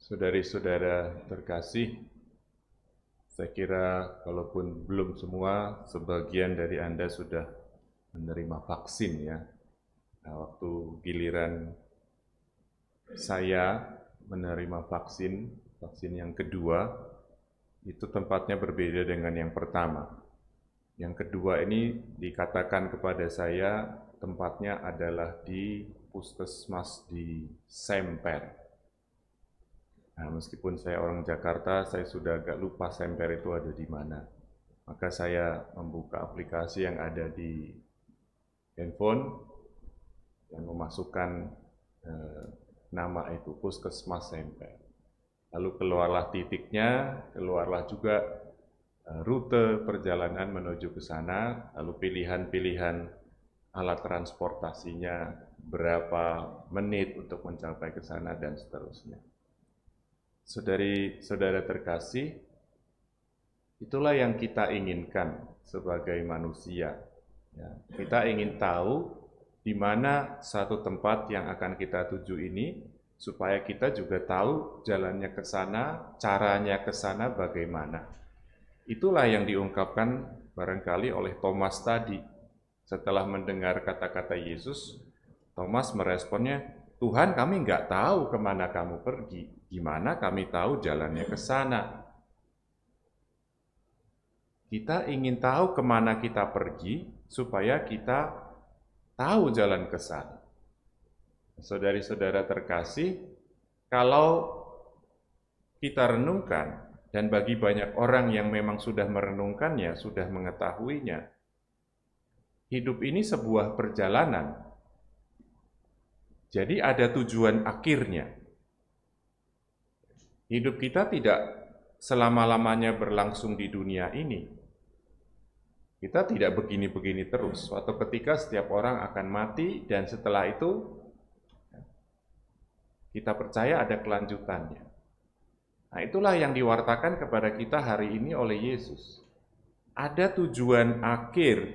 Saudari-saudara terkasih, saya kira kalaupun belum semua, sebagian dari Anda sudah menerima vaksin ya. Nah, waktu giliran saya menerima vaksin yang kedua, itu tempatnya berbeda dengan yang pertama. Yang kedua ini dikatakan kepada saya tempatnya adalah di puskesmas di Semper. Nah, meskipun saya orang Jakarta, saya sudah agak lupa Semper itu ada di mana. Maka saya membuka aplikasi yang ada di handphone dan memasukkan nama itu, Puskesmas Semper. Lalu keluarlah titiknya, keluarlah juga rute perjalanan menuju ke sana, lalu pilihan-pilihan alat transportasinya, berapa menit untuk mencapai ke sana, dan seterusnya. Saudari-saudara terkasih, itulah yang kita inginkan sebagai manusia. Ya, kita ingin tahu di mana satu tempat yang akan kita tuju ini, supaya kita juga tahu jalannya ke sana, caranya ke sana bagaimana. Itulah yang diungkapkan barangkali oleh Thomas tadi. Setelah mendengar kata-kata Yesus, Thomas meresponnya, Tuhan, kami nggak tahu kemana kamu pergi. Gimana kami tahu jalannya ke sana? Kita ingin tahu kemana kita pergi, supaya kita tahu jalan ke sana. Saudari-saudara terkasih, kalau kita renungkan, dan bagi banyak orang yang memang sudah merenungkannya, sudah mengetahuinya, hidup ini sebuah perjalanan. Jadi ada tujuan akhirnya. Hidup kita tidak selama-lamanya berlangsung di dunia ini. Kita tidak begini-begini terus. Suatu ketika setiap orang akan mati dan setelah itu kita percaya ada kelanjutannya. Nah, itulah yang diwartakan kepada kita hari ini oleh Yesus. Ada tujuan akhir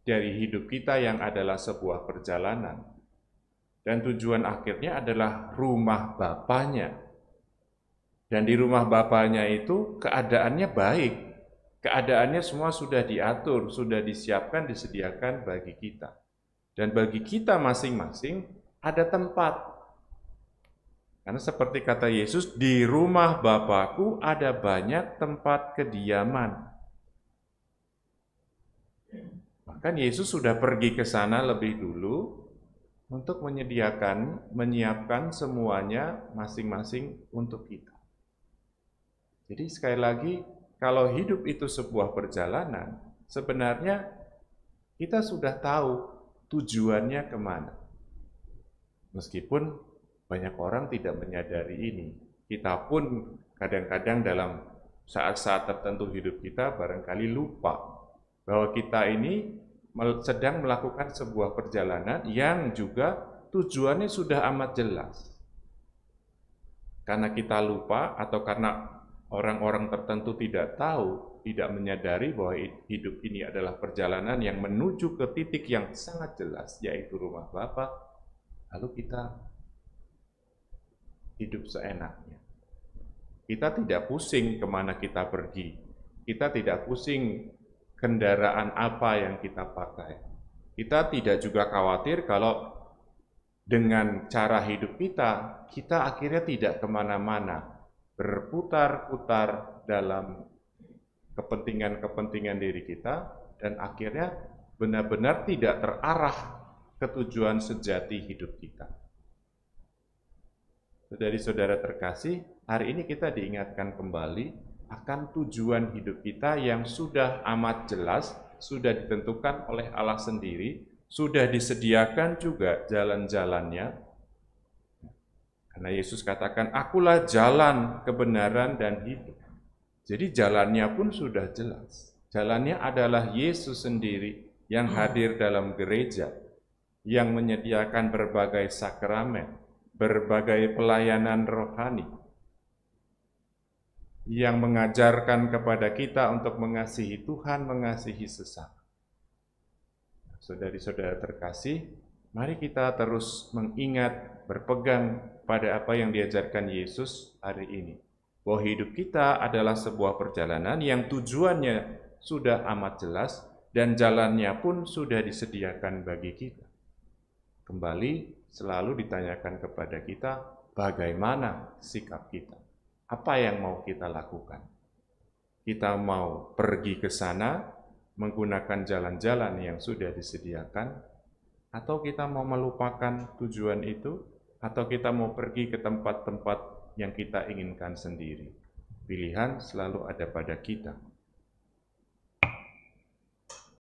dari hidup kita yang adalah sebuah perjalanan. Dan tujuan akhirnya adalah rumah Bapanya. Dan di rumah Bapanya itu keadaannya baik. Keadaannya semua sudah diatur, sudah disiapkan, disediakan bagi kita. Dan bagi kita masing-masing ada tempat. Karena seperti kata Yesus, di rumah Bapakku ada banyak tempat kediaman. Bahkan Yesus sudah pergi ke sana lebih dulu untuk menyiapkan semuanya masing-masing untuk kita. Jadi sekali lagi, kalau hidup itu sebuah perjalanan, sebenarnya kita sudah tahu tujuannya kemana. Meskipun banyak orang tidak menyadari ini. Kita pun kadang-kadang dalam saat-saat tertentu hidup kita barangkali lupa bahwa kita ini sedang melakukan sebuah perjalanan yang juga tujuannya sudah amat jelas. Karena kita lupa atau karena orang-orang tertentu tidak tahu, tidak menyadari bahwa hidup ini adalah perjalanan yang menuju ke titik yang sangat jelas, yaitu rumah Bapa, lalu kita hidup seenaknya. Kita tidak pusing kemana kita pergi, kita tidak pusing kendaraan apa yang kita pakai. Kita tidak juga khawatir kalau dengan cara hidup kita, kita akhirnya tidak kemana-mana, berputar-putar dalam kepentingan-kepentingan diri kita, dan akhirnya benar-benar tidak terarah ke tujuan sejati hidup kita. Saudari-saudara terkasih, hari ini kita diingatkan kembali akan tujuan hidup kita yang sudah amat jelas, sudah ditentukan oleh Allah sendiri, sudah disediakan juga jalan-jalannya. Karena Yesus katakan, akulah jalan, kebenaran, dan hidup. Jadi jalannya pun sudah jelas. Jalannya adalah Yesus sendiri yang hadir dalam gereja, yang menyediakan berbagai sakramen, berbagai pelayanan rohani, yang mengajarkan kepada kita untuk mengasihi Tuhan, mengasihi sesama. Saudari-saudara terkasih, mari kita terus mengingat berpegang pada apa yang diajarkan Yesus hari ini. Bahwa hidup kita adalah sebuah perjalanan yang tujuannya sudah amat jelas dan jalannya pun sudah disediakan bagi kita. Kembali selalu ditanyakan kepada kita, bagaimana sikap kita? Apa yang mau kita lakukan? Kita mau pergi ke sana menggunakan jalan-jalan yang sudah disediakan, atau kita mau melupakan tujuan itu, atau kita mau pergi ke tempat-tempat yang kita inginkan sendiri. Pilihan selalu ada pada kita.